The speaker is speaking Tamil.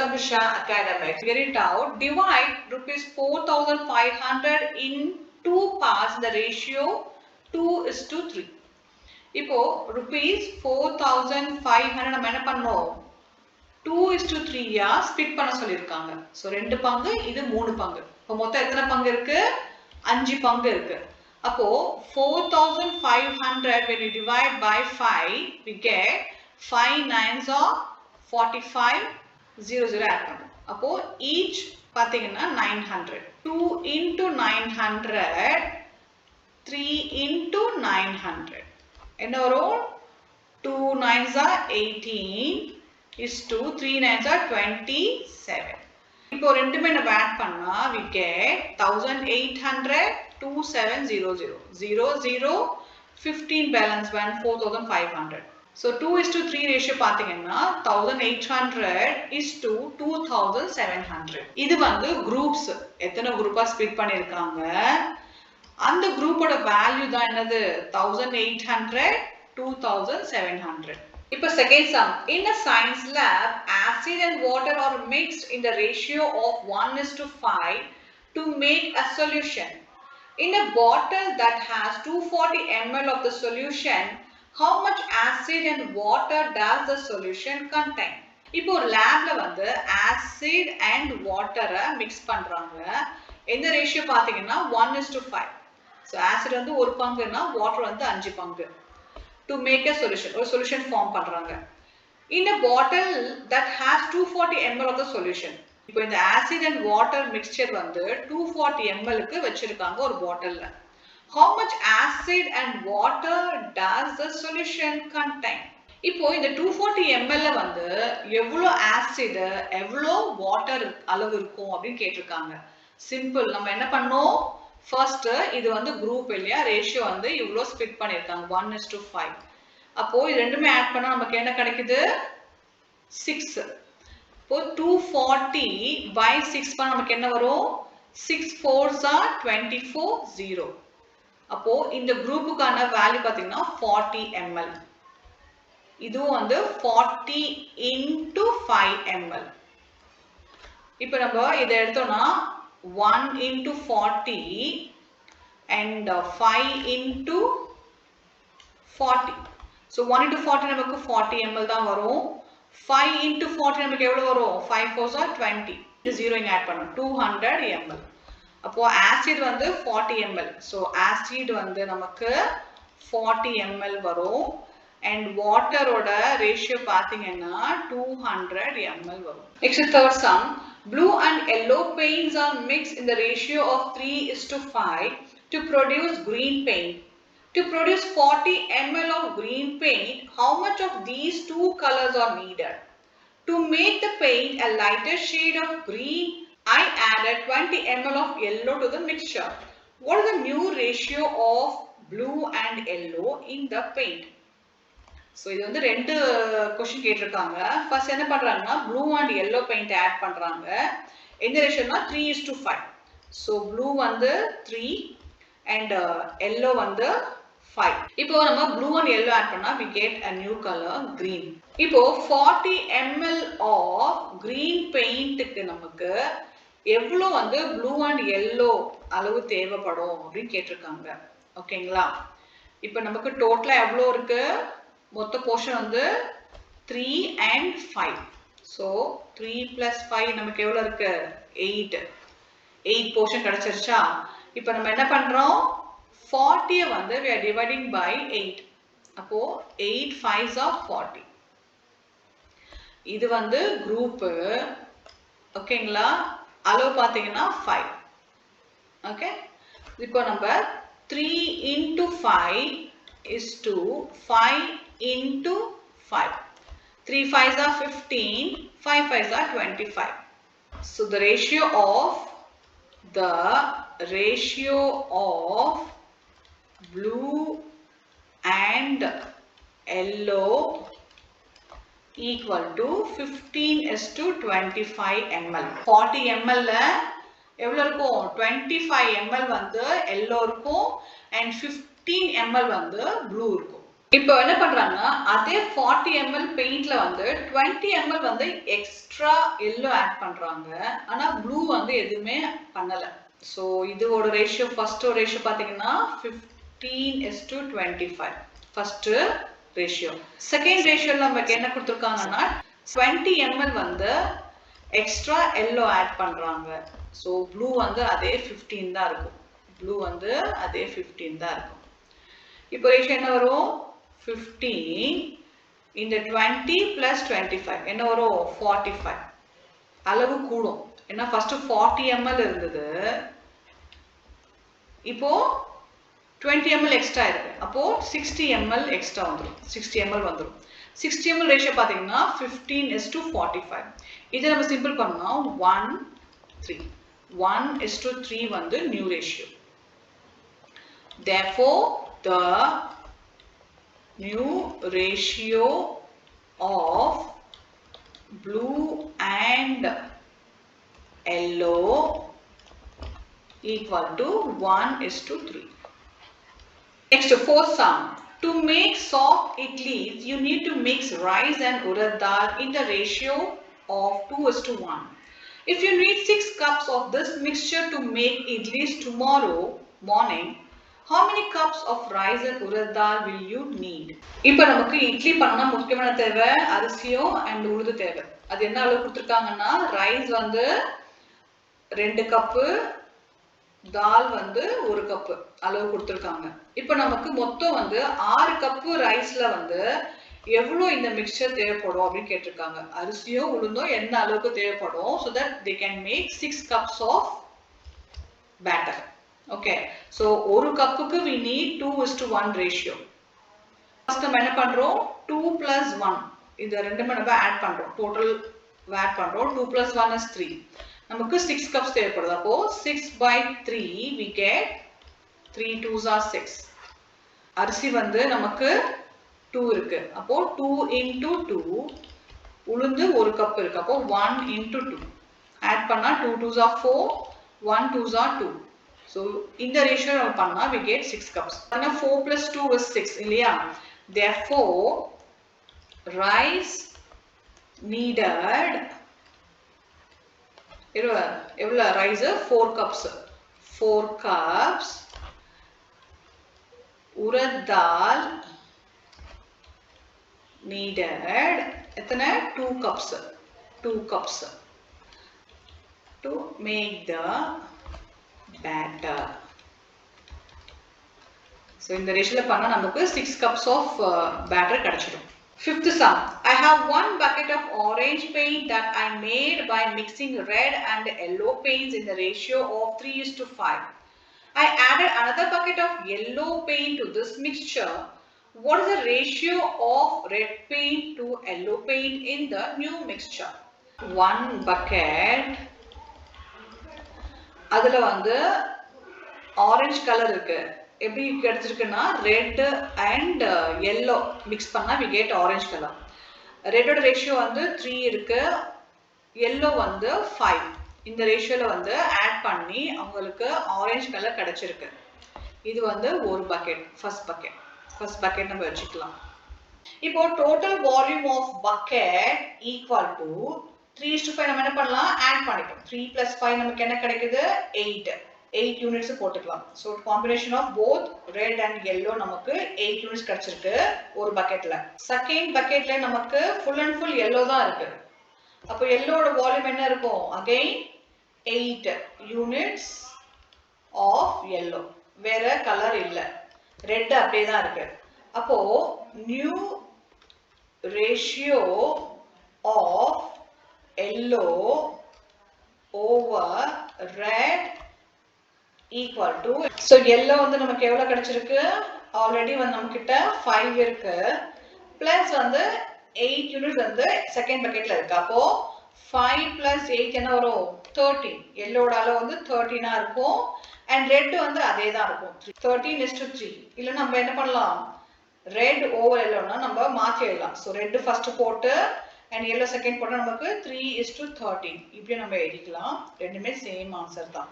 welcome to Shah Academics. Figure it out. Divide rupees 4,500 in two parts in the ratio 2:3. இப்போ rupees 4,500 நம்ம என்ன பண்ணோம் 2:3 ஸ்பிட் பண்ண சொல்லிருக்காங்க. சோ ரெண்டு பங்கு இது மூணு பங்கு. இப்போ மொத்தம் எத்தனை பங்கு இருக்கு 5 பங்கு இருக்கு. அப்போ 4,500 when you divide by 5 we get 5 9s are 45 0 add பண்ணும். அப்போ each பாத்தீங்கன்னா 900. 2 into 900 3 into 900 என்ன வரும் 2 9s are 18 is to 3 9s are 27. இப்போ ரெண்டுமே நம்ம ஆட் பண்ணா we get 1800 2700 00 15 balance one 4500. So 2:3 ratio பாத்தீங்கன்னா 1800 is to 2700. இது வந்து groups எத்தனை குரூப்பா ஸ்ப்ளிட் பண்ணிருக்காங்க அந்த குரூப்போட வேல்யூ தான் என்னது 1800 2700. இப்போ second sum. In a science lab, acid and water are mixed in the ratio of 1:5 to make a solution. In a bottle that has 240 ml of the solution, how much acid and water does the solution contain? இப்போ ஒரு லேப்ல வந்து acid and water மிக்ஸ் பண்றாங்க. எந்த ரேஷியோ பாத்தீங்கன்னா 1:5. So acid வந்து ஒரு பங்குனா water வந்து 5 பங்கு. To make a solution, ஒரு solution form பண்றாங்க. In a bottle that has 240 ml of the solution. இப்போ இந்த acid and water mixture வந்து 240 ml க்கு வச்சிருக்காங்க ஒரு பாட்டில்ல. How much acid and water does the solution contain? இப்போ இந்த 240 ml வந்து எவ்வளவு acid எவ்வளவு water அளவு இருக்கும் அப்படினு கேட்டிருக்காங்க. சிம்பிள். நம்ம என்ன பண்ணோம் ஃபர்ஸ்ட் இது வந்து குரூப் இல்லையா ரேஷியோ வந்து இவ்ளோ ஸ்ப்ளிட் பண்ணிருக்காங்க 1:5. அப்போ இது ரெண்டுமே ஆட் பண்ணா நமக்கு என்ன கிடைக்குது 6. இப்போ 240 by 6 பண்ணா நமக்கு என்ன வரும் 6 4s are 24 0. அப்போ இந்த குரூப்புக்கான வேல்யூ பாத்தீங்கன்னா 40 ml. இதுவும் வந்து 40 into 5 ml. இப்போ நம்ம இத எடுத்தோம்னா 1 into 40 and 5 into 40. So 1 into 40 நமக்கு 40 ml தான் வரும். 5 into 40 நமக்கு எவ்வளவு வரும் 5 4s are 20. இது 0 இங்க ஆட் பண்ணனும் 200 ml. அப்போ acid வந்து 40 ml. So acid வந்து நமக்கு 40 ml வரும் and water ஓட ரேஷியோ பாத்தீங்கன்னா 200 ml வரும். Next third sum. Blue and yellow paints are mixed in the ratio of 3:5 to produce green paint. To produce 40 ml of green paint, how much of these two colors are needed? To make the paint a lighter shade of green, I added 20 ml of yellow to the mixture. What is the new ratio of blue and yellow in the paint? So இது வந்து ரெண்டு क्वेश्चन கேட்டிருக்காங்க. ஃபர்ஸ்ட் என்ன பண்றாங்கன்னா blue and yellow paint add பண்றாங்க. எந்த ரேஷியோனா 3:5. So blue வந்து 3 and yellow வந்து 5. இப்போ நம்ம blue and yellow ஆட் பண்ணா we get a new color green. இப்போ 40 ml of green paint க்கு நமக்கு எவ்வளவு வந்து blue and yellow அளவு தேவைப்படும் அப்படி கேட்டிருக்காங்க. ஓகேங்களா? இப்போ நமக்கு டோட்டலா எவ்வளவு இருக்கு மொத்த போர்ஷன் வந்து 3 and 5. So 3 plus 5 நமக்கு எவ்வளவு இருக்கு 8 போர்ஷன் கிடைச்சிருச்சா? இப்போ நம்ம என்ன பண்றோம் 40 வந்து we are dividing by 8. அப்போ 8 5s are 40. இது வந்து குரூப் ஓகேங்களா? அளவு பாத்தீங்கன்னா 5. ஓகே? இப்போ நம்ம 3 into 5 is to 5 into 5. 3 5s are 15, 5 5s are 25. So the ratio of blue and yellow equal to 15:25 ml. 40 ml ல எவ்வளவு இருக்கும் 25 ml வந்து yellow இருக்கும் and 15 ml வந்து blue இருக்கும். இப்போ என்ன பண்றாங்கன்னா அதே 40 ml பெயிண்ட்ல வந்து 20 ml வந்து எக்ஸ்ட்ரா எல்லோ ஆட் பண்றாங்க. ஆனா ப்ளூ வந்து எதுவுமே பண்ணல. ஸோ இதோட ரேஷியோ ஃபர்ஸ்ட் ரேஷியோ பார்த்தீங்கன்னா 15:25 ஃபர்ஸ்ட் ரேஷியோ. செகண்ட் ரேஷியோல நமக்கு என்ன கொடுத்துருக்காங்கன்னா 20 ml வந்து எக்ஸ்ட்ரா எல்லோ ஆட் பண்றாங்க. ஸோ ப்ளூ வந்து அதே 15 தான் இருக்கும். ப்ளூ வந்து அதே 15 தான் இருக்கும். இப்போ ரேஷியோ என்ன வரும்? 15 இந்த 20 plus 25 என்ன வரும்? 45. அளவு கூடும். ஏன்னா ஃபர்ஸ்ட் 40 ml இருந்தது. இப்போ 20 ml எக்ஸ்ட்ரா இருக்கு. அப்போ 60 ml எக்ஸ்ட்ரா வந்துடும். 60 ml வந்துடும். 60 ml ரேஷியோ பார்த்தீங்கன்னா 15:45. இதை நம்ம சிம்பிள் பண்ணா 1:3. 1:3 வந்து new ratio. Therefore, the new ratio of blue and yellow equal to 1:3. Next, fourth sum. To make soft idlis, you need to mix rice and urad dal in the ratio of 2:1. If you need 6 cups of this mixture to make idlis tomorrow morning, how many cups of rice and urad dal will you need? இப்போ நமக்கு இட்லி பண்ணா முக்கியமான தேவை அரிசியும் and உளுந்து தேவை. அது என்ன அளவு கொடுத்திருக்காங்கன்னா ரைஸ் வந்து 2 கப், தால் வந்து 1 கப் அளவு கொடுத்திருக்காங்க. இப்போ நமக்கு மொத்தம் வந்து 6 கப் ரைஸ்ல வந்து எவ்வளவு இந்த மிக்சர் தேவைப்படும் அப்படின்னு கேட்டிருக்காங்க. அரிசியும் உளுந்தும் என்ன அளவுக்கு தேவைப்படும் so that they can make 6 cups of batter. Okay, so ஒரு கப்புக்கு we need 2:1 ratio. First நம்ம என்ன பண்றோம்? 2 plus 1 இது ரெண்டுமே நம்ம ஆட் பண்றோம். டோட்டல் ஆட் பண்றோம். 2 plus 1 is 3. நமக்கு 6 cups தேவைப்படுது. அப்போ 6/3 we get 3 2s are 6. அரிசி வந்து நமக்கு 2 இருக்கு. அப்போ 2 into 2 உளுந்து 1 கப் இருக்கு. அப்போ 1 into 2 ஆட் பண்ணா 2 2s are 4, 1 2s are 2. So இந்த ரேஷியோ நம்ம பண்ணா we get 6 cups. அப்பனா 4 plus 2 is 6 இல்லையா? Therefore rice needed எவ்வளவு rice 4 cups. 4 cups. urad dal needed எத்தனை 2 cups. 2 cups to make the batter. So இந்த ரேஷியோல பண்ணா நமக்கு 6 cups of batter கிடைச்சிடும். Fifth sum. I have 1 bucket of orange paint that I made by mixing red and yellow paints in the ratio of 3:5. I added another bucket of yellow paint to this mixture. What is the ratio of red paint to yellow paint in the new mixture? 1 bucket அதுல வந்து ஆரஞ்சு கலர் இருக்கு. எப்படி கிடைச்சிருக்குன்னா ரெட் அண்ட் yellow மிக்ஸ் பண்ணா we get orange colour. ரெட்டோட ratio வந்து 3 இருக்கு, yellow வந்து 5. இந்த ரேஷியோல வந்து ஆட் பண்ணி உங்களுக்கு ஆரஞ்சு கலர் கிடைச்சிருக்கு. இது வந்து ஒரு பக்கெட். ஃபர்ஸ்ட் பக்கெட் நம்ம வச்சுக்கலாம். இப்போ total volume of bucket equal to 3:5 நம்ம என்ன பண்ணலாம் ஆட் பண்ணிட்டோம். 3 plus 5 நமக்கு என்ன கிடைக்குது 8 யூனிட்ஸ் போட்டுக்கலாம். So combination of both red and yellow நமக்கு 8 யூனிட்ஸ் கிடைச்சிருக்கு ஒரு பக்கெட்ல. செகண்ட் பக்கெட்ல நமக்கு ஃபுல் அண்ட் ஃபுல் yellow தான் இருக்கு. அப்போ yellowவோட வால்யூம் என்ன இருக்கும்? Again 8 units of yellow. வேற கலர் இல்ல, ரெட் அப்படியே தான் இருக்கு. அப்போ new ratio of yellow over red equal to, so yellow வந்து நமக்கு எவ்வளவு கிடைச்சிருக்கு? ஆல்ரெடி வந்து நம்ம கிட்ட 5 இருக்கு, பிளஸ் வந்து 8 யூனிட் வந்து செகண்ட் பக்கெட்ல இருக்கு. அப்போ 5 plus 8 என்ன வரும்? 13. yellowவோட அளவு வந்து 13 இருக்கும் அண்ட் ரெட் வந்து அதே தான் இருக்கும். 13:3. இல்ல நம்ம என்ன பண்ணலாம்? ரெட் ஓவர் yellowனா நம்ம மாத்தி எழுதலாம். சோ ரெட் ஃபர்ஸ்ட் போட்டு and yellow second போட்டா நமக்கு 3:13 இப்படி நம்ம எழுதிக்கலாம். ரெண்டுமே சேம் ஆன்சர் தான்.